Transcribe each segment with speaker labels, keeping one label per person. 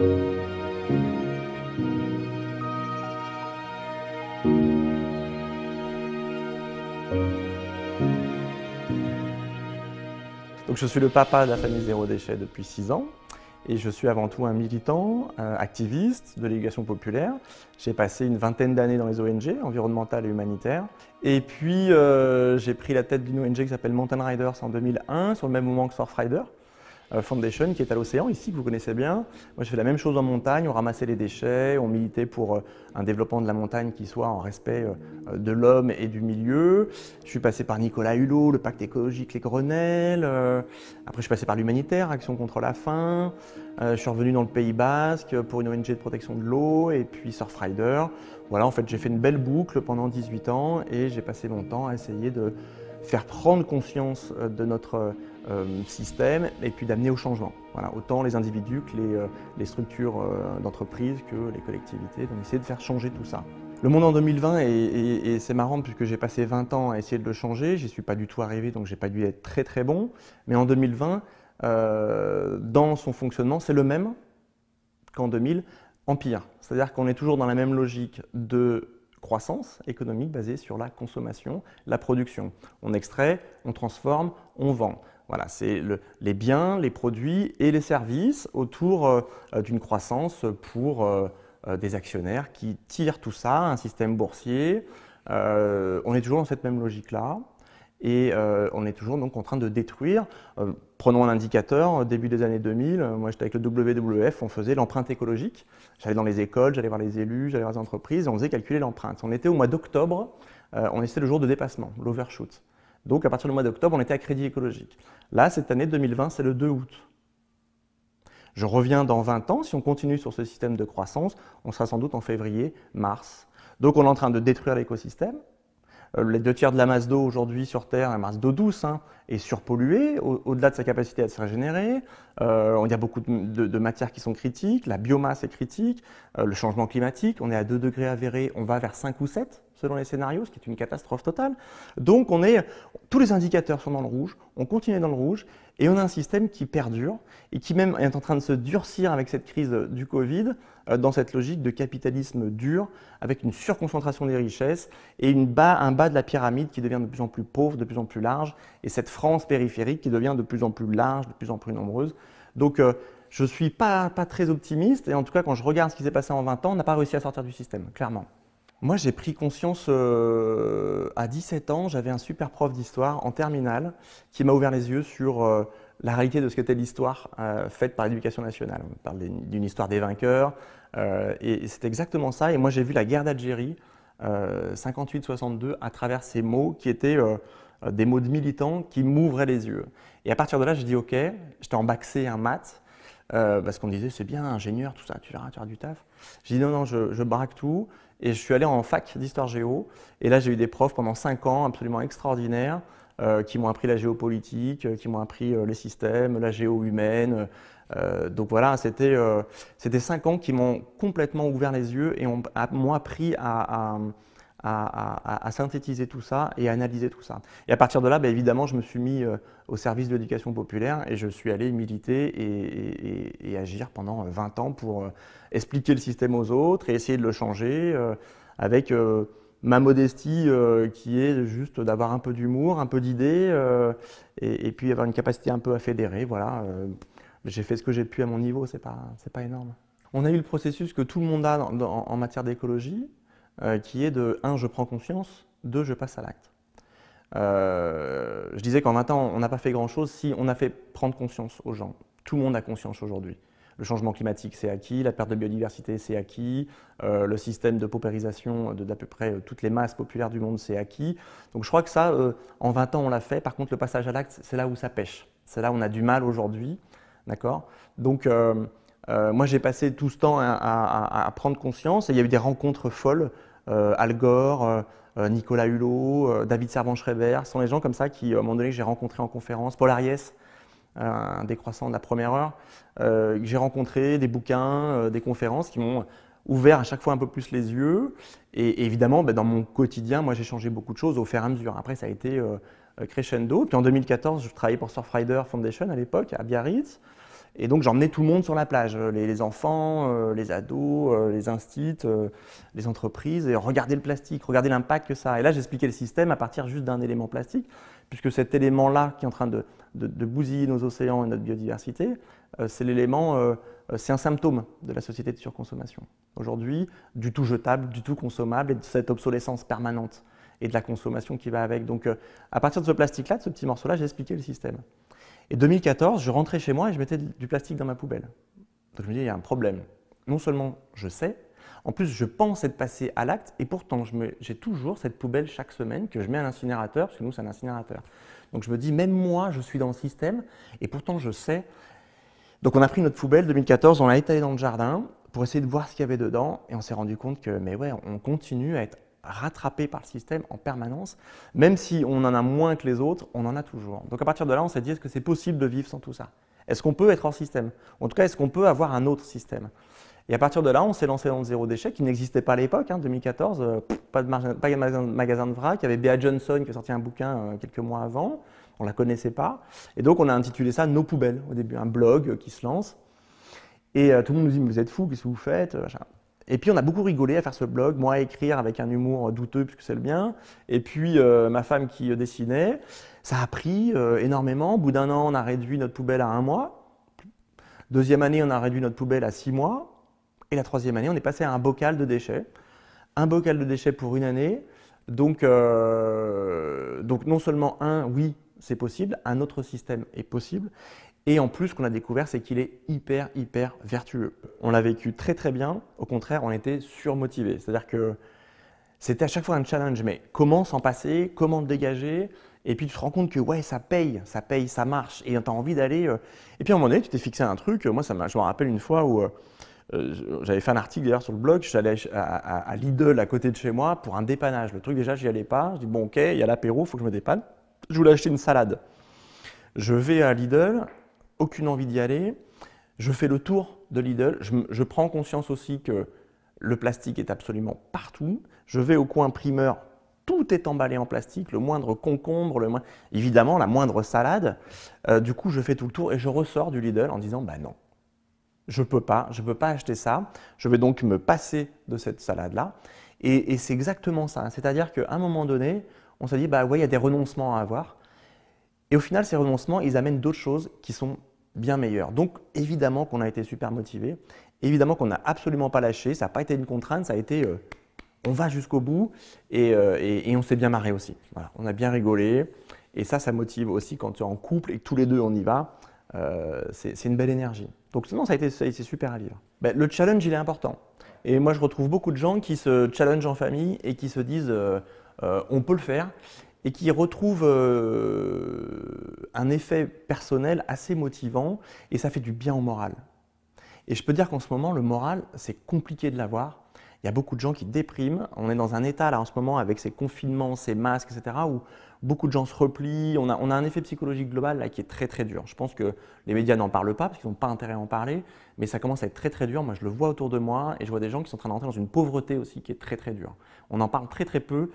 Speaker 1: Donc, je suis le papa de la famille Zéro Déchet depuis 6 ans et je suis avant tout un militant, activiste de l'éducation populaire. J'ai passé une vingtaine d'années dans les ONG, environnementales et humanitaires. Et puis, j'ai pris la tête d'une ONG qui s'appelle Mountain Riders en 2001, sur le même moment que Surfrider Foundation, qui est à l'océan, ici, que vous connaissez bien. Moi, j'ai fait la même chose en montagne, on ramassait les déchets, on militait pour un développement de la montagne qui soit en respect de l'homme et du milieu. Je suis passé par Nicolas Hulot, le pacte écologique Les Grenelles. Après, je suis passé par l'humanitaire, Action contre la faim. Je suis revenu dans le Pays Basque pour une ONG de protection de l'eau et puis Surfrider. Voilà, en fait, j'ai fait une belle boucle pendant 18 ans et j'ai passé mon temps à essayer de faire prendre conscience de notre système et puis d'amener au changement. Voilà, autant les individus que les structures d'entreprise que les collectivités, donc essayer de faire changer tout ça. Le monde en 2020, et c'est marrant puisque j'ai passé 20 ans à essayer de le changer, j'y suis pas du tout arrivé donc j'ai pas dû être très bon, mais en 2020, dans son fonctionnement, c'est le même qu'en 2000, en pire. C'est-à-dire qu'on est toujours dans la même logique de croissance économique basée sur la consommation, la production. On extrait, on transforme, on vend. Voilà, c'est les biens, les produits et les services autour d'une croissance pour des actionnaires qui tirent tout ça, un système boursier. On est toujours dans cette même logique-là. Et on est toujours donc en train de détruire. Prenons un indicateur, début des années 2000, moi j'étais avec le WWF, on faisait l'empreinte écologique. J'allais dans les écoles, j'allais voir les élus, j'allais voir les entreprises, et on faisait calculer l'empreinte. On était au mois d'octobre, on était le jour de dépassement, l'overshoot. Donc à partir du mois d'octobre, on était à crédit écologique. Là, cette année 2020, c'est le 2 août. Je reviens dans 20 ans, si on continue sur ce système de croissance, on sera sans doute en février, mars. Donc on est en train de détruire l'écosystème. Les 2 tiers de la masse d'eau aujourd'hui sur Terre, la masse d'eau douce, est surpolluée, au-delà de sa capacité à se régénérer. Il y a beaucoup de matières qui sont critiques, la biomasse est critique, le changement climatique, on est à 2 degrés avérés, on va vers 5 ou 7 selon les scénarios, ce qui est une catastrophe totale. Donc tous les indicateurs sont dans le rouge, on continue dans le rouge, et on a un système qui perdure et qui même est en train de se durcir avec cette crise du Covid, dans cette logique de capitalisme dur, avec une surconcentration des richesses et un bas de la pyramide qui devient de plus en plus pauvre, de plus en plus large, et cette France périphérique qui devient de plus en plus large, de plus en plus nombreuse. Donc je ne suis pas très optimiste, et en tout cas quand je regarde ce qui s'est passé en 20 ans, on n'a pas réussi à sortir du système, clairement. Moi j'ai pris conscience à 17 ans, j'avais un super prof d'histoire en terminale qui m'a ouvert les yeux sur la réalité de ce qu'était l'histoire faite par l'éducation nationale. On parle d'une histoire des vainqueurs, et c'est exactement ça. Et moi j'ai vu la guerre d'Algérie, 58-62, à travers ces mots qui étaient des mots de militants qui m'ouvraient les yeux. Et à partir de là, j'ai dit ok, j'étais en bac C, un maths, parce qu'on me disait c'est bien, ingénieur, tout ça, tu verras, tu auras du taf. J'ai dit non, je braque tout. Et je suis allé en fac d'histoire géo. Et là, j'ai eu des profs pendant 5 ans absolument extraordinaires qui m'ont appris la géopolitique, qui m'ont appris les systèmes, la géo humaine. Donc voilà, c'était 5 ans qui m'ont complètement ouvert les yeux et m'ont appris à synthétiser tout ça et à analyser tout ça. Et à partir de là, évidemment, je me suis mis au service de l'éducation populaire et je suis allé militer et agir pendant 20 ans pour expliquer le système aux autres et essayer de le changer avec ma modestie qui est juste d'avoir un peu d'humour, un peu d'idées et puis avoir une capacité un peu à fédérer. Voilà, j'ai fait ce que j'ai pu à mon niveau, c'est pas énorme. On a eu le processus que tout le monde a en matière d'écologie, qui est de 1, je prends conscience, 2, je passe à l'acte. Je disais qu'en 20 ans, on n'a pas fait grand-chose si on a fait prendre conscience aux gens. Tout le monde a conscience aujourd'hui. Le changement climatique, c'est acquis, la perte de biodiversité, c'est acquis, le système de paupérisation d'à peu près toutes les masses populaires du monde, c'est acquis. Donc je crois que ça, en 20 ans, on l'a fait. Par contre, le passage à l'acte, c'est là où ça pêche. C'est là où on a du mal aujourd'hui. D'accord ? Donc, moi, j'ai passé tout ce temps à prendre conscience et il y a eu des rencontres folles. Al Gore, Nicolas Hulot, David Servan-Schreiber, ce sont les gens comme ça qui, à un moment donné, que j'ai rencontrés en conférence. Paul Ariès, un décroissant de la première heure, que j'ai rencontré, des bouquins, des conférences qui m'ont ouvert à chaque fois un peu plus les yeux. Et évidemment, dans mon quotidien, moi, j'ai changé beaucoup de choses au fur et à mesure. Après, ça a été crescendo. Puis en 2014, je travaillais pour Surfrider Foundation à l'époque, à Biarritz. Et donc j'emmenais tout le monde sur la plage, les enfants, les ados, les instits, les entreprises, et regarder le plastique, regarder l'impact que ça a. Et là j'expliquais le système à partir juste d'un élément plastique, puisque cet élément-là qui est en train de bousiller nos océans et notre biodiversité, c'est l'élément, c'est un symptôme de la société de surconsommation. Aujourd'hui, du tout jetable, du tout consommable, et de cette obsolescence permanente et de la consommation qui va avec. Donc à partir de ce plastique-là, de ce petit morceau-là, j'ai expliqué le système. Et 2014, je rentrais chez moi et je mettais du plastique dans ma poubelle. Donc je me dis, il y a un problème. Non seulement je sais, en plus je pense être passé à l'acte, et pourtant j'ai toujours cette poubelle chaque semaine que je mets à l'incinérateur, parce que nous c'est un incinérateur. Donc je me dis, même moi je suis dans le système, et pourtant je sais. Donc on a pris notre poubelle 2014, on l'a étalée dans le jardin pour essayer de voir ce qu'il y avait dedans, et on s'est rendu compte que, mais ouais, on continue à être rattrapé par le système en permanence, même si on en a moins que les autres, on en a toujours. Donc à partir de là, on s'est dit, est-ce que c'est possible de vivre sans tout ça? Est-ce qu'on peut être hors système? En tout cas, est-ce qu'on peut avoir un autre système? Et à partir de là, on s'est lancé dans le zéro déchet, qui n'existait pas à l'époque, 2014, pas de magasin de vrac. Il y avait Bea Johnson qui a sorti un bouquin quelques mois avant, on ne la connaissait pas. Et donc on a intitulé ça Nos poubelles au début, un blog qui se lance. Et tout le monde nous dit, mais vous êtes fous, qu'est-ce que vous faites? Et puis on a beaucoup rigolé à faire ce blog, moi à écrire avec un humour douteux puisque c'est le mien, et puis ma femme qui dessinait. Ça a pris énormément. Au bout d'un an, on a réduit notre poubelle à 1 mois. Deuxième année, on a réduit notre poubelle à 6 mois. Et la troisième année, on est passé à un bocal de déchets. Un bocal de déchets pour une année. Donc non seulement oui, c'est possible, un autre système est possible. Et en plus, ce qu'on a découvert, c'est qu'il est hyper vertueux. On l'a vécu très bien. Au contraire, on était surmotivés. C'est-à-dire que c'était à chaque fois un challenge. Mais comment s'en passer? Comment le dégager? Et puis tu te rends compte que ouais, ça paye, ça marche. Et tu as envie d'aller. Et puis à un moment donné, tu t'es fixé un truc. Moi, je me rappelle une fois où j'avais fait un article d'ailleurs sur le blog. Je suis allé à Lidl à côté de chez moi pour un dépannage. Le truc, déjà, j'y allais pas. Je dis bon, ok, il y a l'apéro, il faut que je me dépanne. Je voulais acheter une salade. Je vais à Lidl. Aucune envie d'y aller. Je fais le tour de Lidl. Je prends conscience aussi que le plastique est absolument partout. Je vais au coin primeur, tout est emballé en plastique, le moindre concombre, évidemment la moindre salade. Du coup, je fais tout le tour et je ressors du Lidl en disant, bah non, je peux pas acheter ça. Je vais donc me passer de cette salade-là. Et c'est exactement ça. C'est-à-dire qu'à un moment donné, on s'est dit, bah ouais, il y a des renoncements à avoir. Et au final, ces renoncements, ils amènent d'autres choses qui sont bien meilleurs. Donc évidemment qu'on a été super motivés, évidemment qu'on n'a absolument pas lâché, ça n'a pas été une contrainte, ça a été on va jusqu'au bout et on s'est bien marré aussi. Voilà, on a bien rigolé et ça motive aussi quand tu es en couple et que tous les deux on y va, c'est une belle énergie. Donc non, ça a été super à vivre. Ben, le challenge il est important et moi je retrouve beaucoup de gens qui se challengent en famille et qui se disent on peut le faire. Et qui retrouve un effet personnel assez motivant et ça fait du bien au moral. Et je peux dire qu'en ce moment, le moral, c'est compliqué de l'avoir. Il y a beaucoup de gens qui dépriment. On est dans un état là en ce moment avec ces confinements, ces masques, etc. où beaucoup de gens se replient. On a un effet psychologique global là qui est très dur. Je pense que les médias n'en parlent pas parce qu'ils n'ont pas intérêt à en parler, mais ça commence à être très dur. Moi, je le vois autour de moi et je vois des gens qui sont en train d'entrer dans une pauvreté aussi qui est très dure. On en parle très peu.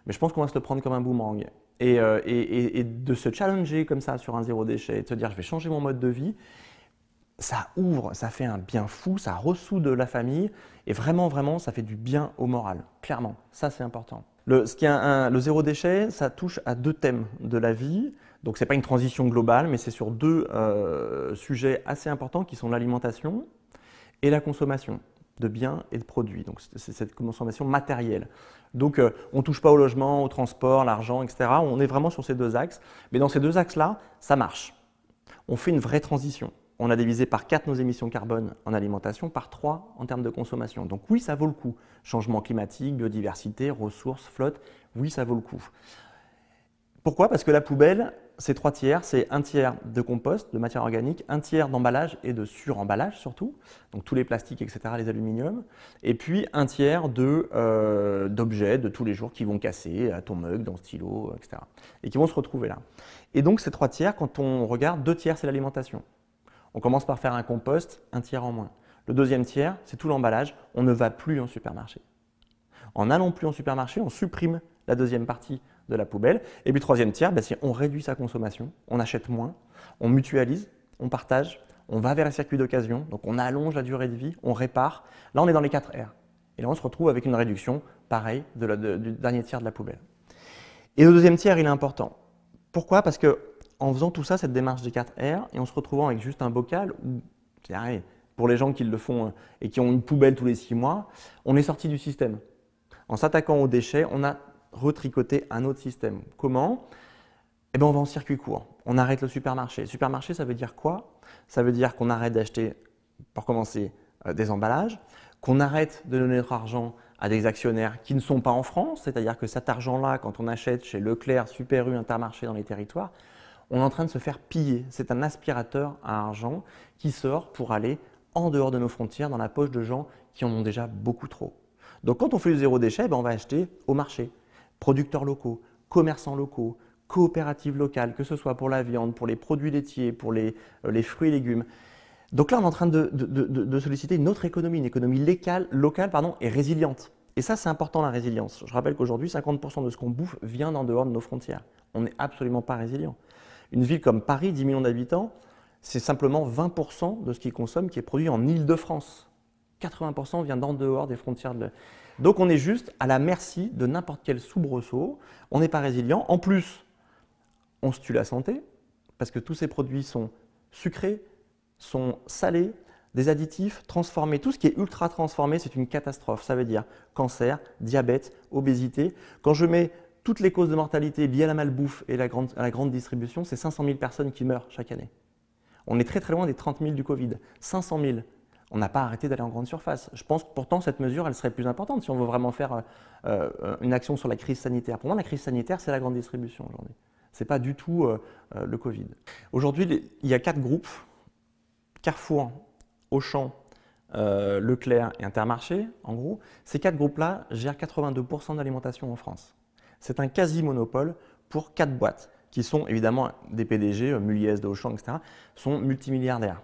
Speaker 1: Mais je pense qu'on va se le prendre comme un boomerang. Et de se challenger comme ça sur un zéro déchet, et de se dire je vais changer mon mode de vie, ça ouvre, ça fait un bien fou, ça ressoude la famille et vraiment, ça fait du bien au moral. Clairement, ça c'est important. Le zéro déchet, ça touche à 2 thèmes de la vie. Donc ce n'est pas une transition globale, mais c'est sur 2 sujets assez importants qui sont l'alimentation et la consommation de biens et de produits. Donc c'est cette consommation matérielle. Donc on ne touche pas au logement, au transport, l'argent, etc. On est vraiment sur ces 2 axes. Mais dans ces 2 axes-là, ça marche. On fait une vraie transition. On a divisé par 4 nos émissions carbone en alimentation, par 3 en termes de consommation. Donc oui, ça vaut le coup. Changement climatique, biodiversité, ressources, flotte, oui, ça vaut le coup. Pourquoi? Parce que la poubelle, c'est 3 tiers, c'est 1 tiers de compost, de matière organique, 1 tiers d'emballage et de suremballage surtout, donc tous les plastiques, etc., les aluminiums, et puis 1 tiers d'objets de tous les jours qui vont casser, à ton mug, dans le stylo, etc., et qui vont se retrouver là. Et donc ces 3 tiers, quand on regarde, 2 tiers c'est l'alimentation. On commence par faire un compost, 1 tiers en moins. Le 2e tiers, c'est tout l'emballage, on ne va plus en supermarché. En n'allant plus en supermarché, on supprime la 2e partie de la poubelle. Et puis 3e tiers, si on réduit sa consommation, on achète moins, on mutualise, on partage, on va vers les circuits d'occasion, donc on allonge la durée de vie, on répare. Là, on est dans les 4 R. Et là, on se retrouve avec une réduction, pareil, du dernier tiers de la poubelle. Et le deuxième tiers, il est important. Pourquoi? Parce qu'en faisant tout ça, cette démarche des 4 R, et en se retrouvant avec juste un bocal, ou pour les gens qui le font et qui ont une poubelle tous les 6 mois, on est sorti du système. En s'attaquant aux déchets, on a retricoté un autre système. Comment? Eh bien, on va en circuit court. On arrête le supermarché. Le supermarché, ça veut dire quoi? Ça veut dire qu'on arrête d'acheter, pour commencer, des emballages, qu'on arrête de donner notre argent à des actionnaires qui ne sont pas en France, c'est-à-dire que cet argent-là, quand on achète chez Leclerc, Super U, Intermarché dans les territoires, on est en train de se faire piller. C'est un aspirateur à argent qui sort pour aller en dehors de nos frontières, dans la poche de gens qui en ont déjà beaucoup trop. Donc quand on fait du zéro déchet, on va acheter au marché, producteurs locaux, commerçants locaux, coopératives locales, que ce soit pour la viande, pour les produits laitiers, pour les fruits et légumes. Donc là, on est en train de solliciter une autre économie, une économie locale et résiliente. Et ça, c'est important, la résilience. Je rappelle qu'aujourd'hui, 50% de ce qu'on bouffe vient d'en dehors de nos frontières. On n'est absolument pas résilient. Une ville comme Paris, 10 millions d'habitants, c'est simplement 20% de ce qu'ils consomment qui est produit en Île-de-France. 80% vient d'en dehors des frontières. Donc on est juste à la merci de n'importe quel soubresaut. On n'est pas résilient. En plus, on se tue la santé parce que tous ces produits sont sucrés, sont salés, des additifs, transformés. Tout ce qui est ultra transformé, c'est une catastrophe. Ça veut dire cancer, diabète, obésité. Quand je mets toutes les causes de mortalité liées à la malbouffe et à la grande distribution, c'est 500 000 personnes qui meurent chaque année. On est très très loin des 30 000 du Covid. 500 000. On n'a pas arrêté d'aller en grande surface. Je pense que pourtant, cette mesure, elle serait plus importante si on veut vraiment faire une action sur la crise sanitaire. Pour moi, la crise sanitaire, c'est la grande distribution aujourd'hui. Ce n'est pas du tout le Covid. Aujourd'hui, il y a 4 groupes. Carrefour, Auchan, Leclerc et Intermarché, en gros. Ces 4 groupes-là gèrent 82% de l'alimentation en France. C'est un quasi-monopole pour 4 boîtes qui sont évidemment des PDG, Mulliez, de Auchan, etc., sont multimilliardaires.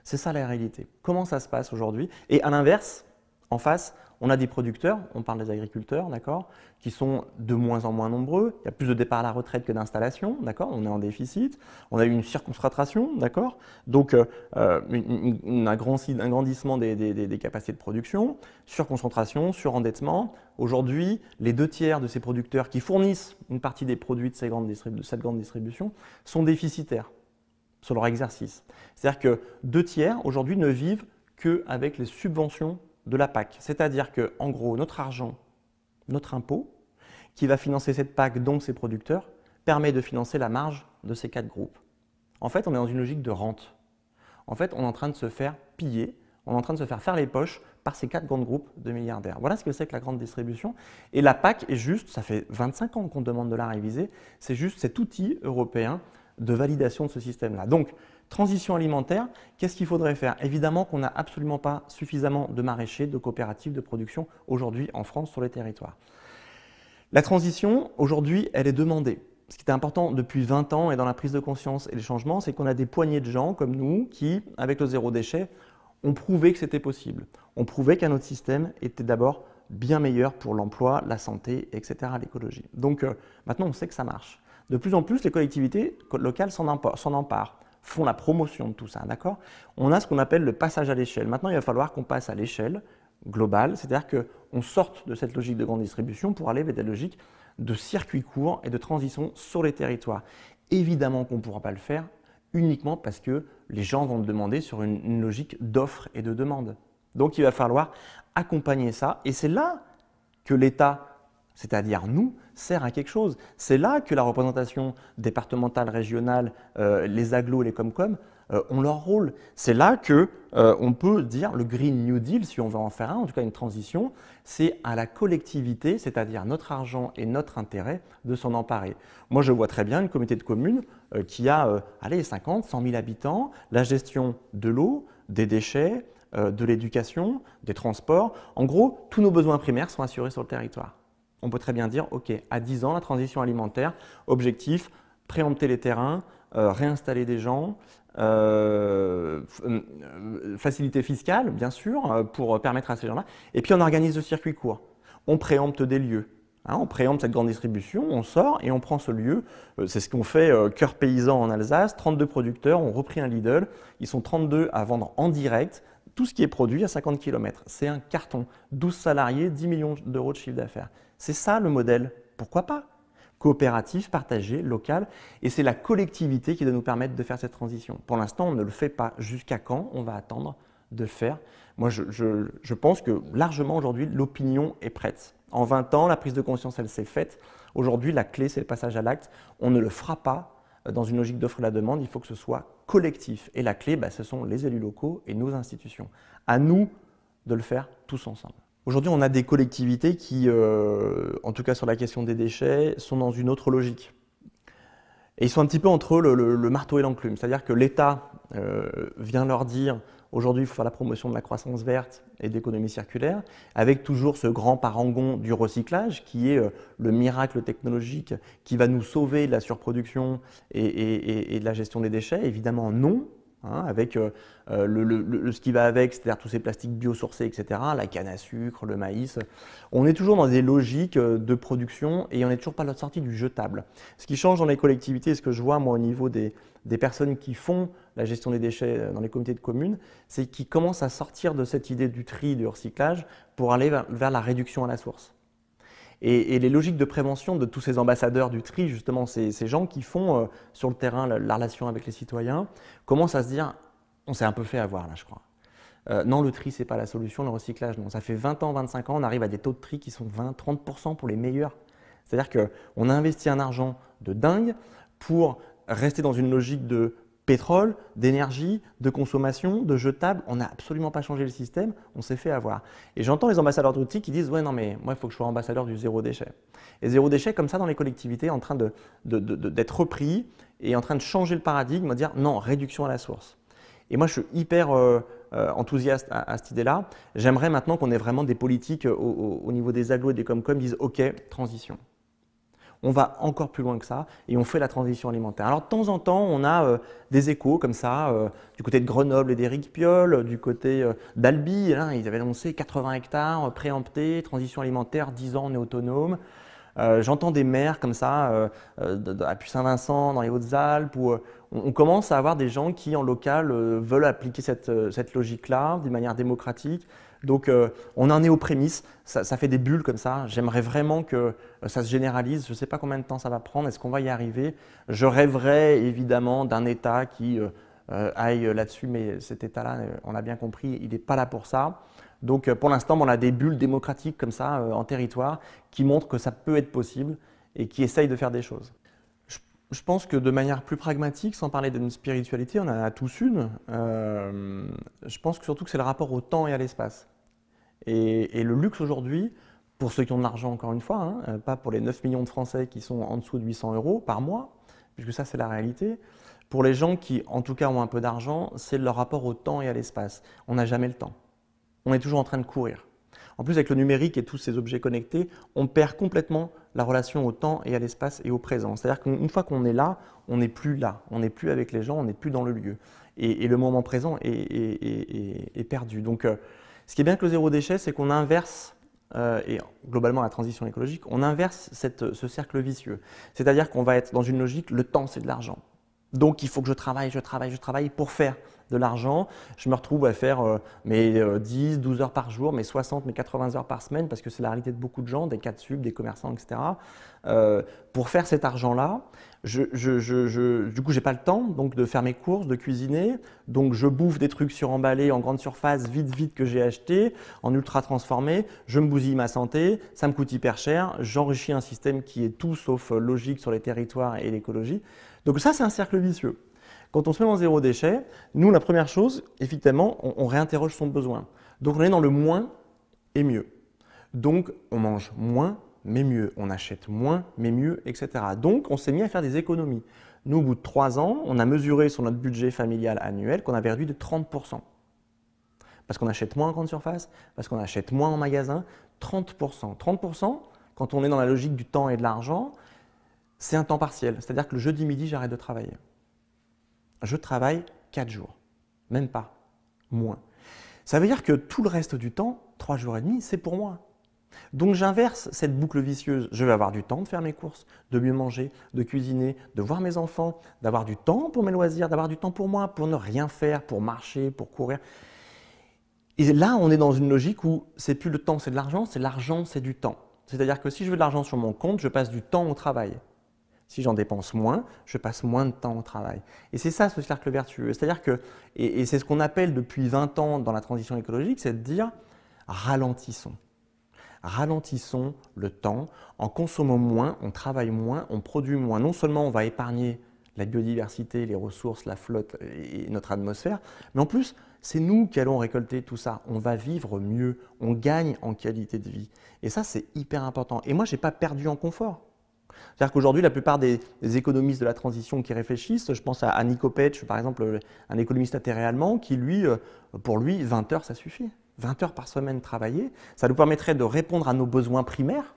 Speaker 1: C'est ça la réalité. Comment ça se passe aujourd'hui? Et à l'inverse, en face, on a des producteurs, on parle des agriculteurs, d'accord, qui sont de moins en moins nombreux. Il y a plus de départs à la retraite que d'installations, d'accord. On est en déficit. On a eu une surconcentration, d'accord. Donc, un agrandissement des capacités de production, surconcentration, surendettement. Aujourd'hui, les 2 tiers de ces producteurs qui fournissent une partie des produits de cette grande distribution sont déficitaires sur leur exercice. C'est-à-dire que 2 tiers aujourd'hui ne vivent qu'avec les subventions de la PAC. C'est-à-dire qu'en gros, notre argent, notre impôt, qui va financer cette PAC, donc ces producteurs, permet de financer la marge de ces 4 groupes. En fait, on est dans une logique de rente. En fait, on est en train de se faire piller, on est en train de se faire les poches par ces 4 grands groupes de milliardaires. Voilà ce que c'est que la grande distribution. Et la PAC est juste, ça fait 25 ans qu'on demande de la réviser, c'est juste cet outil européen de validation de ce système-là. Donc, transition alimentaire, qu'est-ce qu'il faudrait faire? Évidemment qu'on n'a absolument pas suffisamment de maraîchers, de coopératives de production aujourd'hui en France sur les territoires. La transition, aujourd'hui, elle est demandée. Ce qui est important depuis 20 ans et dans la prise de conscience et les changements, c'est qu'on a des poignées de gens comme nous qui, avec le zéro déchet, ont prouvé que c'était possible. On prouvait qu'un autre système était d'abord bien meilleur pour l'emploi, la santé, etc., l'écologie. Donc maintenant, on sait que ça marche. De plus en plus, les collectivités locales s'en emparent, font la promotion de tout ça, d'accord? On a ce qu'on appelle le passage à l'échelle. Maintenant, il va falloir qu'on passe à l'échelle globale, c'est-à-dire qu'on sorte de cette logique de grande distribution pour aller vers des logiques de circuit court et de transition sur les territoires. Évidemment qu'on ne pourra pas le faire uniquement parce que les gens vont le demander sur une logique d'offre et de demande. Donc, il va falloir accompagner ça et c'est là que l'État, c'est-à-dire nous, sert à quelque chose. C'est là que la représentation départementale, régionale, les agglos et les Comcom ont leur rôle. C'est là qu'on peut dire le Green New Deal, si on veut en faire un, en tout cas une transition, c'est à la collectivité, c'est-à-dire notre argent et notre intérêt, de s'en emparer. Moi, je vois très bien une communauté de communes qui a 50, 100 000 habitants, la gestion de l'eau, des déchets, de l'éducation, des transports. En gros, tous nos besoins primaires sont assurés sur le territoire. On peut très bien dire, OK, à 10 ans, la transition alimentaire, objectif, préempter les terrains, réinstaller des gens, facilité fiscale, bien sûr, pour permettre à ces gens-là. Et puis, on organise le circuit court. On préempte des lieux. Hein, on préempte cette grande distribution, on sort et on prend ce lieu. C'est ce qu'on fait Cœur Paysan en Alsace. 32 producteurs ont repris un Lidl. Ils sont 32 à vendre en direct tout ce qui est produit à 50 km. C'est un carton. 12 salariés, 10 millions d'euros de chiffre d'affaires. C'est ça le modèle. Pourquoi pas? Coopératif, partagé, local. Et c'est la collectivité qui doit nous permettre de faire cette transition. Pour l'instant, on ne le fait pas. Jusqu'à quand on va attendre de le faire? Moi, je pense que largement aujourd'hui, l'opinion est prête. En 20 ans, la prise de conscience, elle s'est faite. Aujourd'hui, la clé, c'est le passage à l'acte. On ne le fera pas dans une logique d'offre et la demande. Il faut que ce soit collectif. Et la clé, ce sont les élus locaux et nos institutions. À nous de le faire tous ensemble. Aujourd'hui, on a des collectivités qui, en tout cas sur la question des déchets, sont dans une autre logique. Et ils sont un petit peu entre le marteau et l'enclume. C'est-à-dire que l'État vient leur dire aujourd'hui, il faut faire la promotion de la croissance verte et d'économie circulaire, avec toujours ce grand parangon du recyclage qui est le miracle technologique qui va nous sauver de la surproduction et de la gestion des déchets. Évidemment, non. Hein, avec ce qui va avec, c'est-à-dire tous ces plastiques biosourcés, etc., la canne à sucre, le maïs. On est toujours dans des logiques de production et on n'est toujours pas à la sortie du jetable. Ce qui change dans les collectivités, ce que je vois moi au niveau des personnes qui font la gestion des déchets dans les comités de communes, c'est qu'ils commencent à sortir de cette idée du tri, du recyclage, pour aller vers la réduction à la source. Et les logiques de prévention de tous ces ambassadeurs du tri, justement, ces gens qui font sur le terrain la relation avec les citoyens, commencent à se dire, on s'est un peu fait avoir là, je crois. Non, le tri, ce n'est pas la solution, le recyclage, non. Ça fait 20 ans, 25 ans, on arrive à des taux de tri qui sont 20-30% pour les meilleurs. C'est-à-dire qu'on a investi un argent de dingue pour rester dans une logique de pétrole, d'énergie, de consommation, de jetables. On n'a absolument pas changé le système, on s'est fait avoir. Et j'entends les ambassadeurs de tri qui disent « ouais, non, mais moi, il faut que je sois ambassadeur du zéro déchet ». Et zéro déchet, comme ça, dans les collectivités, en train d'être repris et en train de changer le paradigme, de dire « non, réduction à la source ». Et moi, je suis hyper enthousiaste à cette idée-là. J'aimerais maintenant qu'on ait vraiment des politiques au niveau des agglos et des Comcom qui disent « ok, transition ». On va encore plus loin que ça et on fait la transition alimentaire. Alors de temps en temps, on a des échos comme ça, du côté de Grenoble et d'Éric Piolle, du côté d'Albi, ils avaient annoncé 80 hectares préemptés, transition alimentaire, 10 ans on est autonome. J'entends des maires comme ça, à Puy-Saint-Vincent, dans les Hautes-Alpes, où on commence à avoir des gens qui en local veulent appliquer cette logique-là d'une manière démocratique. Donc on en est aux prémices, ça fait des bulles comme ça. J'aimerais vraiment que ça se généralise. Je ne sais pas combien de temps ça va prendre, est-ce qu'on va y arriver? Je rêverais évidemment d'un État qui aille là-dessus, mais cet État-là, on l'a bien compris, il n'est pas là pour ça. Donc pour l'instant, on a des bulles démocratiques comme ça en territoire qui montrent que ça peut être possible et qui essayent de faire des choses. Je pense que de manière plus pragmatique, sans parler d'une spiritualité, on en a tous une. Je pense que surtout que c'est le rapport au temps et à l'espace. Et le luxe aujourd'hui, pour ceux qui ont de l'argent encore une fois, pas pour les 9 millions de Français qui sont en dessous de 800 € par mois, puisque ça c'est la réalité, pour les gens qui en tout cas ont un peu d'argent, c'est leur rapport au temps et à l'espace. On n'a jamais le temps. On est toujours en train de courir. En plus, avec le numérique et tous ces objets connectés, on perd complètement la relation au temps et à l'espace et au présent. C'est-à-dire qu'une fois qu'on est là, on n'est plus là. On n'est plus avec les gens, on n'est plus dans le lieu. Et le moment présent est perdu. Donc, ce qui est bien avec le zéro déchet, c'est qu'on inverse, et globalement la transition écologique, on inverse ce cercle vicieux. C'est-à-dire qu'on va être dans une logique, le temps c'est de l'argent. Donc il faut que je travaille pour faire de l'argent. Je me retrouve à faire mes 10, 12 heures par jour, mes 60, mes 80 heures par semaine, parce que c'est la réalité de beaucoup de gens, des cas de sub, des commerçants, etc. Pour faire cet argent-là, du coup, je n'ai pas le temps donc, de faire mes courses, de cuisiner. Donc je bouffe des trucs suremballés en grande surface, vite que j'ai acheté, en ultra transformé. Je me bousille ma santé, ça me coûte hyper cher. J'enrichis un système qui est tout sauf logique sur les territoires et l'écologie. Donc ça, c'est un cercle vicieux. Quand on se met en zéro déchet, nous, la première chose, effectivement, on réinterroge son besoin. Donc on est dans le moins et mieux. Donc on mange moins mais mieux, on achète moins mais mieux, etc. Donc on s'est mis à faire des économies. Nous, au bout de 3 ans, on a mesuré sur notre budget familial annuel qu'on avait réduit de 30%. Parce qu'on achète moins en grande surface, parce qu'on achète moins en magasin, 30%. 30%, quand on est dans la logique du temps et de l'argent, c'est un temps partiel. C'est-à-dire que le jeudi midi, j'arrête de travailler. Je travaille 4 jours, même pas, moins. Ça veut dire que tout le reste du temps, 3 jours et demi, c'est pour moi. Donc j'inverse cette boucle vicieuse. Je vais avoir du temps de faire mes courses, de mieux manger, de cuisiner, de voir mes enfants, d'avoir du temps pour mes loisirs, d'avoir du temps pour moi, pour ne rien faire, pour marcher, pour courir. Et là, on est dans une logique où c'est plus le temps, c'est de l'argent, c'est du temps. C'est-à-dire que si je veux de l'argent sur mon compte, je passe du temps au travail. Si j'en dépense moins, je passe moins de temps au travail. Et c'est ça ce cercle vertueux. C'est-à-dire que, et c'est ce qu'on appelle depuis 20 ans dans la transition écologique, c'est de dire ralentissons. Ralentissons le temps, en consommant moins, on travaille moins, on produit moins. Non seulement on va épargner la biodiversité, les ressources, la flotte et notre atmosphère, mais en plus, c'est nous qui allons récolter tout ça. On va vivre mieux, on gagne en qualité de vie. Et ça, c'est hyper important. Et moi, je n'ai pas perdu en confort. C'est-à-dire qu'aujourd'hui, la plupart des économistes de la transition qui réfléchissent, je pense à Nico Petsch, par exemple, un économiste atterré allemand, qui lui, pour lui, 20 heures, ça suffit. 20 heures par semaine travailler, ça nous permettrait de répondre à nos besoins primaires,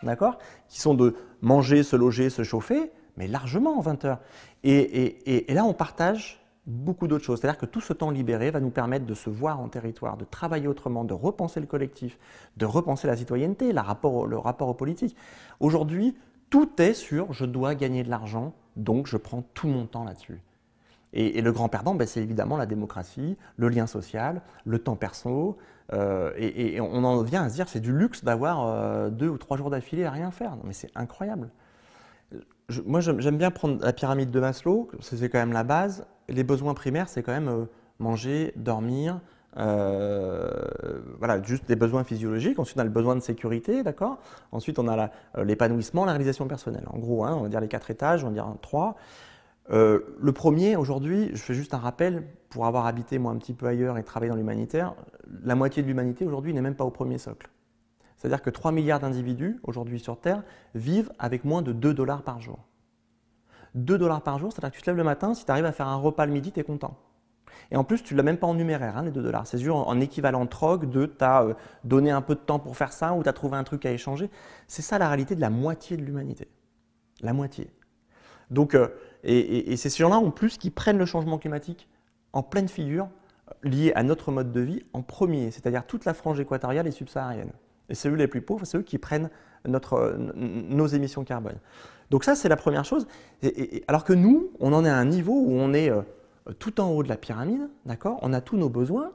Speaker 1: d'accord, qui sont de manger, se loger, se chauffer, mais largement en 20 heures. Et là, on partage beaucoup d'autres choses. C'est-à-dire que tout ce temps libéré va nous permettre de se voir en territoire, de travailler autrement, de repenser le collectif, de repenser la citoyenneté, le rapport aux politiques. Aujourd'hui, tout est sur « je dois gagner de l'argent, donc je prends tout mon temps là-dessus ». Et le grand perdant, c'est évidemment la démocratie, le lien social, le temps perso. Et on en vient à se dire c'est du luxe d'avoir 2 ou 3 jours d'affilée à rien faire. Non, mais c'est incroyable. Moi, j'aime bien prendre la pyramide de Maslow, c'est quand même la base. Les besoins primaires, c'est quand même manger, dormir, voilà, juste des besoins physiologiques. Ensuite, on a le besoin de sécurité, d'accord. Ensuite, on a l'épanouissement, la réalisation personnelle. En gros, hein, on va dire les 4 étages, on va dire 3. Le premier, aujourd'hui, je fais juste un rappel, pour avoir habité moi un petit peu ailleurs et travaillé dans l'humanitaire, la moitié de l'humanité aujourd'hui n'est même pas au premier socle. C'est-à-dire que 3 milliards d'individus aujourd'hui sur Terre vivent avec moins de 2 $ par jour. 2 $ par jour, c'est-à-dire que tu te lèves le matin, si tu arrives à faire un repas le midi, tu es content. Et en plus, tu ne l'as même pas en numéraire, hein, les 2 $. C'est juste en équivalent troc de tu as donné un peu de temps pour faire ça ou tu as trouvé un truc à échanger. C'est ça la réalité de la moitié de l'humanité. La moitié. Donc, et c'est ces gens-là en plus qui prennent le changement climatique en pleine figure, lié à notre mode de vie en premier, c'est-à-dire toute la frange équatoriale et subsaharienne. Et c'est eux les plus pauvres, c'est eux qui prennent nos émissions carbone. Donc ça, c'est la première chose. Alors que nous, on en est à un niveau où on est tout en haut de la pyramide, d'accord, on a tous nos besoins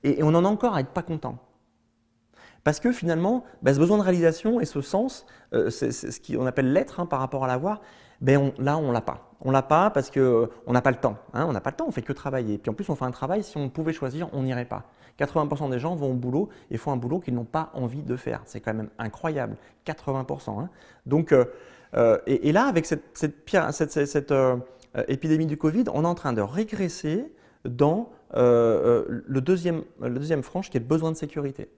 Speaker 1: et on en a encore à être pas content. Parce que finalement, ce besoin de réalisation et ce sens, c'est ce qu'on appelle l'être par rapport à l'avoir, là, on ne l'a pas. On ne l'a pas parce qu'on n'a pas le temps. Hein, on n'a pas le temps, on ne fait que travailler. Puis en plus, on fait un travail, si on pouvait choisir, on n'irait pas. 80% des gens vont au boulot et font un boulot qu'ils n'ont pas envie de faire. C'est quand même incroyable, 80%. Hein. Donc, et là, avec cette épidémie du Covid, on est en train de régresser dans le deuxième frange qui est le besoin de sécurité.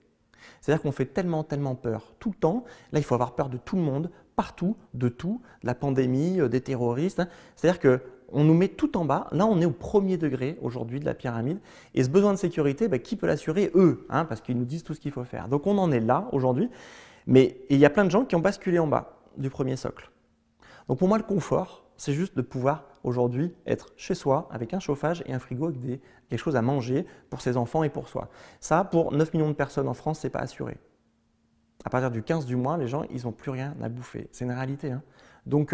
Speaker 1: C'est-à-dire qu'on fait tellement peur tout le temps. Là, il faut avoir peur de tout le monde, partout, de tout, de la pandémie, des terroristes. Hein. C'est-à-dire qu'on nous met tout en bas. Là, on est au premier degré aujourd'hui de la pyramide. Et ce besoin de sécurité, qui peut l'assurer? Eux, hein, parce qu'ils nous disent tout ce qu'il faut faire. Donc, on en est là aujourd'hui. Mais il y a plein de gens qui ont basculé en bas du premier socle. Donc, pour moi, le confort, c'est juste de pouvoir aujourd'hui être chez soi avec un chauffage et un frigo avec quelque chose à manger pour ses enfants et pour soi. Ça, pour 9 millions de personnes en France, ce n'est pas assuré. À partir du 15 du mois, les gens, ils n'ont plus rien à bouffer. C'est une réalité. Hein. Donc,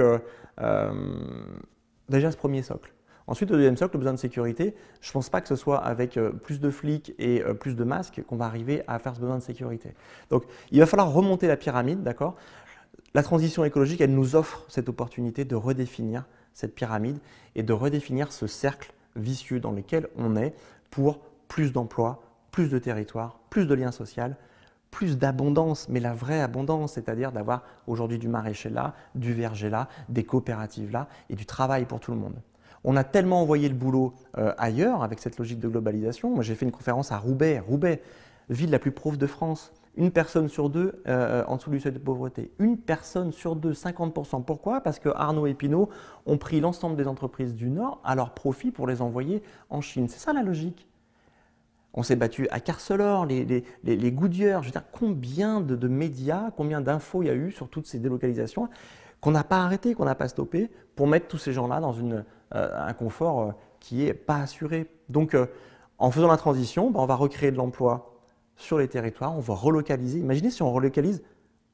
Speaker 1: déjà ce premier socle. Ensuite, le deuxième socle, le besoin de sécurité, je ne pense pas que ce soit avec plus de flics et plus de masques qu'on va arriver à faire ce besoin de sécurité. Donc, il va falloir remonter la pyramide, d'accord ? La transition écologique, elle nous offre cette opportunité de redéfinir cette pyramide et de redéfinir ce cercle vicieux dans lequel on est pour plus d'emplois, plus de territoires, plus de liens sociaux, plus d'abondance, mais la vraie abondance, c'est-à-dire d'avoir aujourd'hui du maraîcher là, du verger là, des coopératives là et du travail pour tout le monde. On a tellement envoyé le boulot ailleurs avec cette logique de globalisation. Moi, j'ai fait une conférence à Roubaix, ville la plus pauvre de France. 1 personne sur 2 en dessous du seuil de pauvreté. 1 personne sur 2, 50%. Pourquoi? Parce que Arnaud et Pinault ont pris l'ensemble des entreprises du Nord à leur profit pour les envoyer en Chine. C'est ça la logique. On s'est battu à Carcelor, les Goodyear. Je veux dire, combien de médias, combien d'infos il y a eu sur toutes ces délocalisations qu'on n'a pas arrêté, qu'on n'a pas stoppé pour mettre tous ces gens-là dans un confort qui n'est pas assuré. Donc, en faisant la transition, on va recréer de l'emploi sur les territoires, on va relocaliser. Imaginez si on relocalise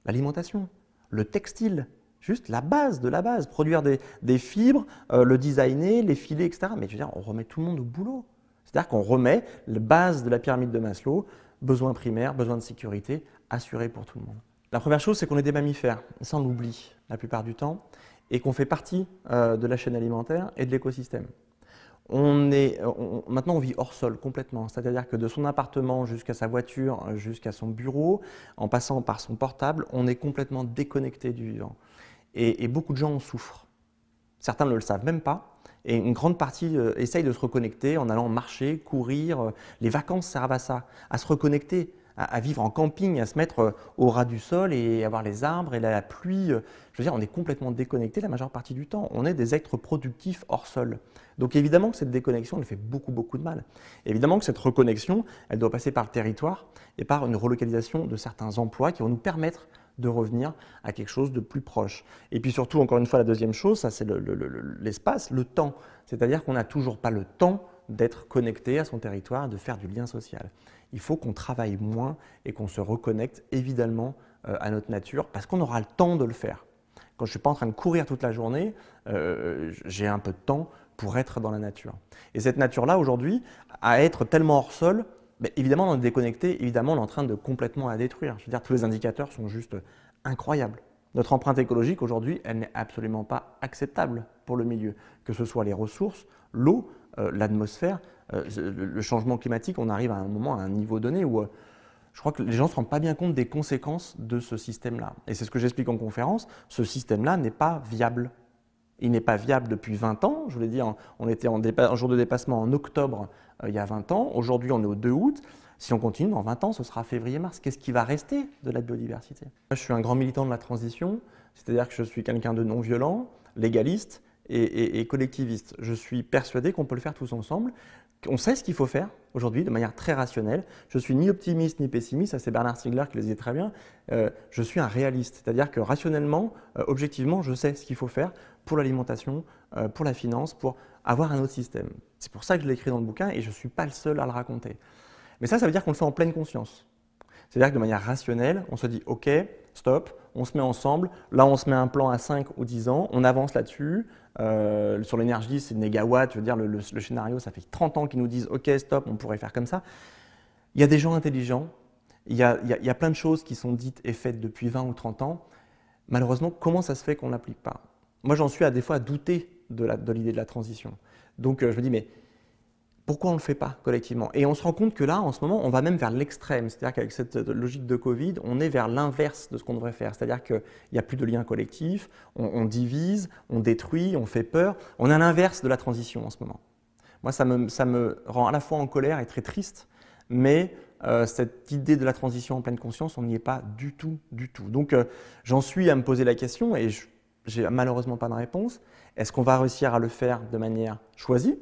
Speaker 1: l'alimentation, le textile, juste la base de la base, produire des fibres, le designer, les filer, etc. Mais je veux dire, on remet tout le monde au boulot. C'est-à-dire qu'on remet la base de la pyramide de Maslow, besoins primaires, besoins de sécurité, assurés pour tout le monde. La première chose, c'est qu'on est des mammifères. Ça, on l'oublie la plupart du temps, et qu'on fait partie de la chaîne alimentaire et de l'écosystème. Maintenant, on vit hors sol complètement, c'est-à-dire que de son appartement jusqu'à sa voiture, jusqu'à son bureau, en passant par son portable, on est complètement déconnecté du vivant. Et beaucoup de gens en souffrent. Certains ne le savent même pas. Et une grande partie essaye de se reconnecter en allant marcher, courir. Les vacances servent à ça, à se reconnecter, à vivre en camping, à se mettre au ras du sol et avoir les arbres et la pluie. Je veux dire, on est complètement déconnecté la majeure partie du temps. On est des êtres productifs hors sol. Donc évidemment que cette déconnexion, elle fait beaucoup de mal. Évidemment que cette reconnexion, elle doit passer par le territoire et par une relocalisation de certains emplois qui vont nous permettre de revenir à quelque chose de plus proche. Et puis surtout, encore une fois, la deuxième chose, ça c'est l'espace, le temps. C'est-à-dire qu'on n'a toujours pas le temps d'être connecté à son territoire, de faire du lien social. Il faut qu'on travaille moins et qu'on se reconnecte évidemment à notre nature parce qu'on aura le temps de le faire. Quand je ne suis pas en train de courir toute la journée, j'ai un peu de temps pour être dans la nature. Et cette nature-là, aujourd'hui, à être tellement hors sol, évidemment, on est déconnecté, évidemment, on est en train de complètement la détruire. Je veux dire, tous les indicateurs sont juste incroyables. Notre empreinte écologique, aujourd'hui, elle n'est absolument pas acceptable pour le milieu. Que ce soit les ressources, l'eau, l'atmosphère, le changement climatique, on arrive à un moment, à un niveau donné où je crois que les gens ne se rendent pas bien compte des conséquences de ce système-là. Et c'est ce que j'explique en conférence, ce système-là n'est pas viable. Il n'est pas viable depuis 20 ans. Je vous l'ai dit, on était en jour de dépassement en octobre il y a 20 ans. Aujourd'hui, on est au 2 août. Si on continue, dans 20 ans, ce sera février-mars. Qu'est-ce qui va rester de la biodiversité? Moi, je suis un grand militant de la transition, c'est-à-dire que je suis quelqu'un de non-violent, légaliste et collectiviste. Je suis persuadé qu'on peut le faire tous ensemble. On sait ce qu'il faut faire aujourd'hui de manière très rationnelle. Je suis ni optimiste ni pessimiste, ça c'est Bernard Stiegler qui le disait très bien. Je suis un réaliste, c'est-à-dire que rationnellement, objectivement, je sais ce qu'il faut faire pour l'alimentation, pour la finance, pour avoir un autre système. C'est pour ça que je l'ai écrit dans le bouquin et je ne suis pas le seul à le raconter. Mais ça veut dire qu'on le fait en pleine conscience. C'est-à-dire que de manière rationnelle, on se dit « Ok, stop, on se met ensemble, là on se met un plan à 5 ou 10 ans, on avance là-dessus. Sur l'énergie, c'est négawatts, je veux dire, le scénario, ça fait 30 ans qu'ils nous disent « Ok, stop, on pourrait faire comme ça ». Il y a des gens intelligents, il y a plein de choses qui sont dites et faites depuis 20 ou 30 ans. Malheureusement, comment ça se fait qu'on ne l'applique pas? Moi, j'en suis des fois à douter de l'idée de la transition. Donc, je me dis, mais pourquoi on ne le fait pas collectivement? Et on se rend compte que là, en ce moment, on va même vers l'extrême. C'est-à-dire qu'avec cette logique de Covid, on est vers l'inverse de ce qu'on devrait faire. C'est-à-dire qu'il n'y a plus de lien collectif, on divise, on détruit, on fait peur. On est à l'inverse de la transition en ce moment. Moi, ça me rend à la fois en colère et très triste, mais cette idée de la transition en pleine conscience, on n'y est pas du tout, du tout. Donc, j'en suis à me poser la question et j'ai malheureusement pas de réponse. Est-ce qu'on va réussir à le faire de manière choisie,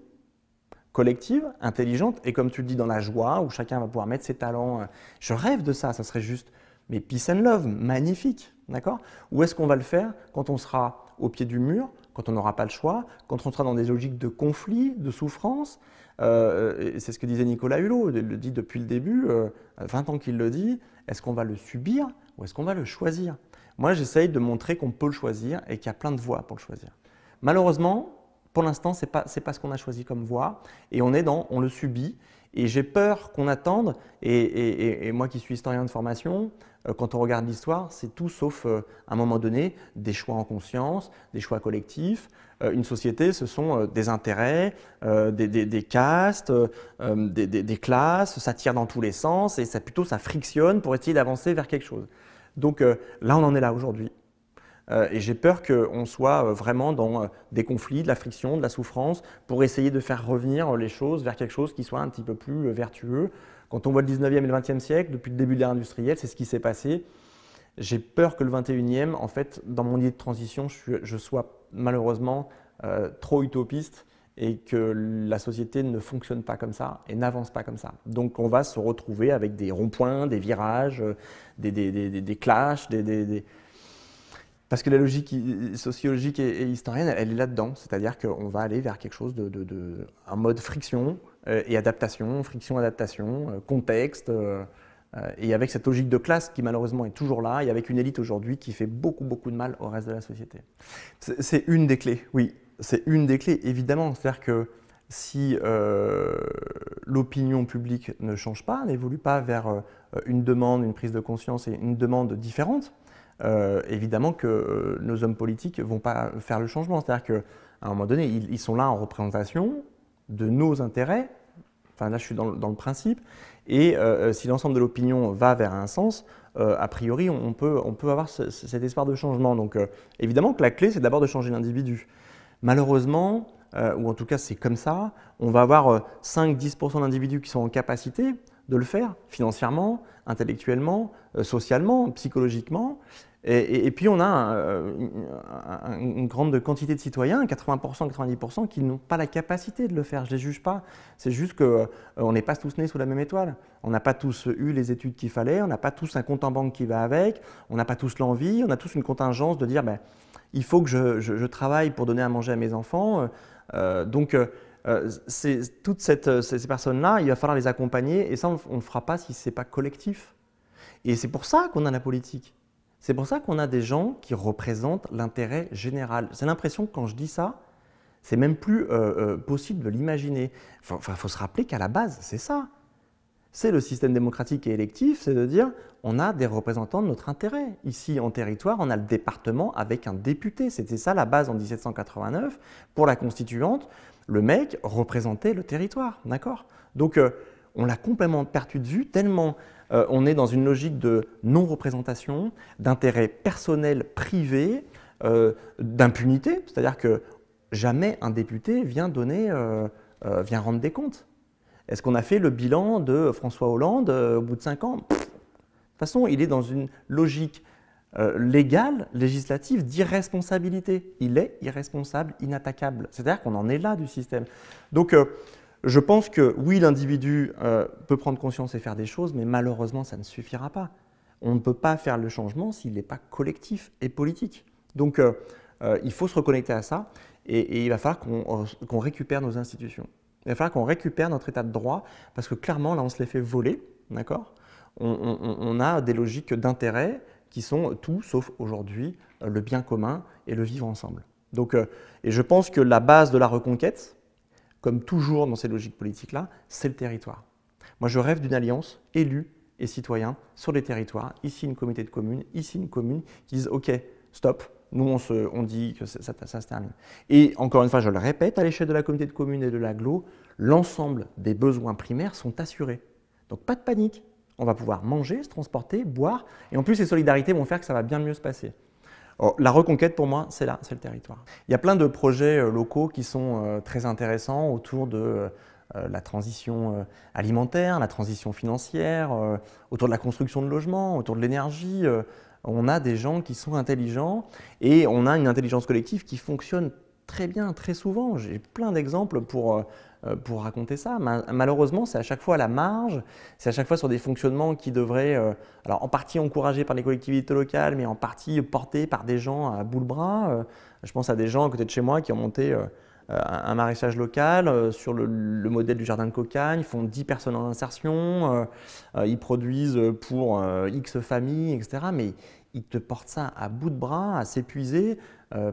Speaker 1: collective, intelligente, et comme tu le dis, dans la joie, où chacun va pouvoir mettre ses talents? Je rêve de ça, ça serait juste, mais peace and love, magnifique, d'accord? Ou est-ce qu'on va le faire quand on sera au pied du mur, quand on n'aura pas le choix, quand on sera dans des logiques de conflit, de souffrance? C'est ce que disait Nicolas Hulot, il le dit depuis le début, 20 ans qu'il le dit. Est-ce qu'on va le subir ou est-ce qu'on va le choisir? Moi, j'essaye de montrer qu'on peut le choisir et qu'il y a plein de voies pour le choisir. Malheureusement, pour l'instant, ce n'est pas ce qu'on a choisi comme voie et on le subit. Et j'ai peur qu'on attende, et moi qui suis historien de formation, quand on regarde l'histoire, c'est tout sauf, à un moment donné, des choix en conscience, des choix collectifs. Une société, ce sont des intérêts, des castes, des classes, ça tire dans tous les sens et ça frictionne pour essayer d'avancer vers quelque chose. Donc là, on en est là aujourd'hui. Et j'ai peur qu'on soit vraiment dans des conflits, de la friction, de la souffrance, pour essayer de faire revenir les choses vers quelque chose qui soit un petit peu plus vertueux. Quand on voit le 19e et le 20e siècle, depuis le début de l'ère industrielle, c'est ce qui s'est passé. J'ai peur que le 21e, en fait, dans mon idée de transition, je sois malheureusement trop utopiste et que la société ne fonctionne pas comme ça et n'avance pas comme ça. Donc on va se retrouver avec des ronds-points, des virages, des clashs, parce que la logique sociologique et historienne, elle est là-dedans. C'est-à-dire qu'on va aller vers quelque chose un mode friction et adaptation, friction-adaptation, contexte, Et avec cette logique de classe qui malheureusement est toujours là, et avec une élite aujourd'hui qui fait beaucoup de mal au reste de la société. C'est une des clés, oui, c'est une des clés évidemment. C'est-à-dire que si l'opinion publique ne change pas, n'évolue pas vers une demande, une prise de conscience et une demande différente, évidemment que nos hommes politiques ne vont pas faire le changement. C'est-à-dire qu'à un moment donné, ils sont là en représentation de nos intérêts. Enfin, là, je suis dans le principe. Et si l'ensemble de l'opinion va vers un sens, a priori, on peut avoir cet espoir de changement. Donc, évidemment que la clé, c'est d'abord de changer l'individu. Malheureusement, ou en tout cas, c'est comme ça, on va avoir 5-10% d'individus qui sont en capacité de le faire, financièrement, intellectuellement, socialement, psychologiquement. Et puis on a une grande quantité de citoyens, 80%, 90%, qui n'ont pas la capacité de le faire. Je ne les juge pas. C'est juste qu'on n'est pas tous nés sous la même étoile. On n'a pas tous eu les études qu'il fallait, on n'a pas tous un compte en banque qui va avec, on n'a pas tous l'envie, on a tous une contingence de dire ben, il faut que je travaille pour donner à manger à mes enfants. Toutes ces personnes-là, il va falloir les accompagner et ça, on ne le fera pas si ce n'est pas collectif. Et c'est pour ça qu'on a la politique. C'est pour ça qu'on a des gens qui représentent l'intérêt général. J'ai l'impression que quand je dis ça, c'est même plus possible de l'imaginer. Enfin, faut se rappeler qu'à la base, c'est ça. C'est le système démocratique et électif, c'est de dire on a des représentants de notre intérêt. Ici, en territoire, on a le département avec un député. C'était ça la base en 1789. Pour la constituante, le mec représentait le territoire, d'accord? Donc, on l'a complètement perdu de vue, tellement on est dans une logique de non-représentation, d'intérêt personnel privé, d'impunité, c'est-à-dire que jamais un député vient rendre des comptes. Est-ce qu'on a fait le bilan de François Hollande au bout de 5 ans? De toute façon, il est dans une logique légale, législative, d'irresponsabilité. Il est irresponsable, inattaquable. C'est-à-dire qu'on en est là du système. Donc, je pense que oui, l'individu peut prendre conscience et faire des choses, mais malheureusement, ça ne suffira pas. On ne peut pas faire le changement s'il n'est pas collectif et politique. Donc, il faut se reconnecter à ça et il va falloir qu'on récupère nos institutions. Il va falloir qu'on récupère notre état de droit parce que clairement, là, on se les fait voler, d'accord? On a des logiques d'intérêt qui sont tout sauf aujourd'hui le bien commun et le vivre ensemble. Donc, et je pense que la base de la reconquête, comme toujours dans ces logiques politiques-là, c'est le territoire. Moi, je rêve d'une alliance élus et citoyens sur les territoires. Ici, une communauté de communes, ici, une commune, qui disent « Ok, stop, nous, on dit que ça se termine. » Et encore une fois, je le répète, à l'échelle de la communauté de communes et de l'agglo, l'ensemble des besoins primaires sont assurés. Donc, pas de panique. On va pouvoir manger, se transporter, boire. Et en plus, les solidarités vont faire que ça va bien mieux se passer. Alors, la reconquête, pour moi, c'est là, c'est le territoire. Il y a plein de projets locaux qui sont très intéressants autour de la transition alimentaire, la transition financière, autour de la construction de logements, autour de l'énergie. On a des gens qui sont intelligents et on a une intelligence collective qui fonctionne très bien, très souvent. J'ai plein d'exemples pour raconter ça. Malheureusement, c'est à chaque fois à la marge, c'est à chaque fois sur des fonctionnements qui devraient, alors en partie encouragés par les collectivités locales, mais en partie portés par des gens à bout de bras. Je pense à des gens à côté de chez moi qui ont monté un maraîchage local sur le modèle du jardin de Cocagne, ils font 10 personnes en insertion, ils produisent pour X familles, etc. Mais ils te portent ça à bout de bras, à s'épuiser,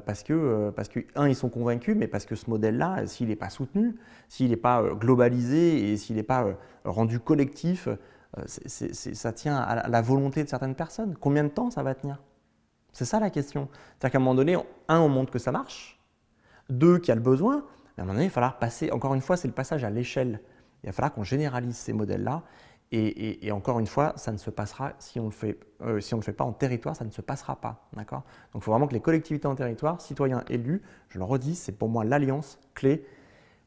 Speaker 1: parce que, un, ils sont convaincus, mais parce que ce modèle-là, s'il n'est pas soutenu, s'il n'est pas globalisé et s'il n'est pas rendu collectif, ça tient à la volonté de certaines personnes. Combien de temps ça va tenir? C'est ça la question. C'est-à-dire qu'à un moment donné, un, on montre que ça marche, deux, qu'il y a le besoin, mais à un moment donné, il va falloir passer, encore une fois, c'est le passage à l'échelle. Il va falloir qu'on généralise ces modèles-là. Et encore une fois, ça ne se passera, si on ne le fait pas en territoire, ça ne se passera pas. Donc il faut vraiment que les collectivités en territoire, citoyens élus, je le redis, c'est pour moi l'alliance clé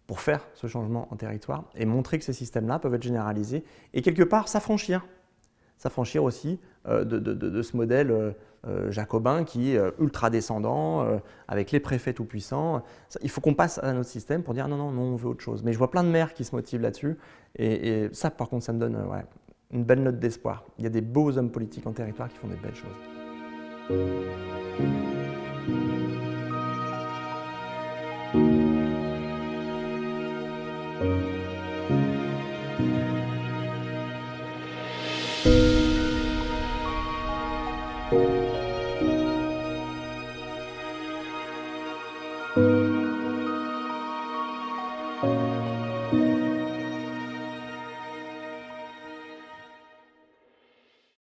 Speaker 1: pour faire ce changement en territoire et montrer que ces systèmes-là peuvent être généralisés et quelque part s'affranchir aussi de ce modèle jacobin qui est ultra descendant, avec les préfets tout-puissants. Il faut qu'on passe à un autre système pour dire non, on veut autre chose. Mais je vois plein de maires qui se motivent là-dessus et ça, par contre, ça me donne une belle note d'espoir. Il y a des beaux hommes politiques en territoire qui font des belles choses.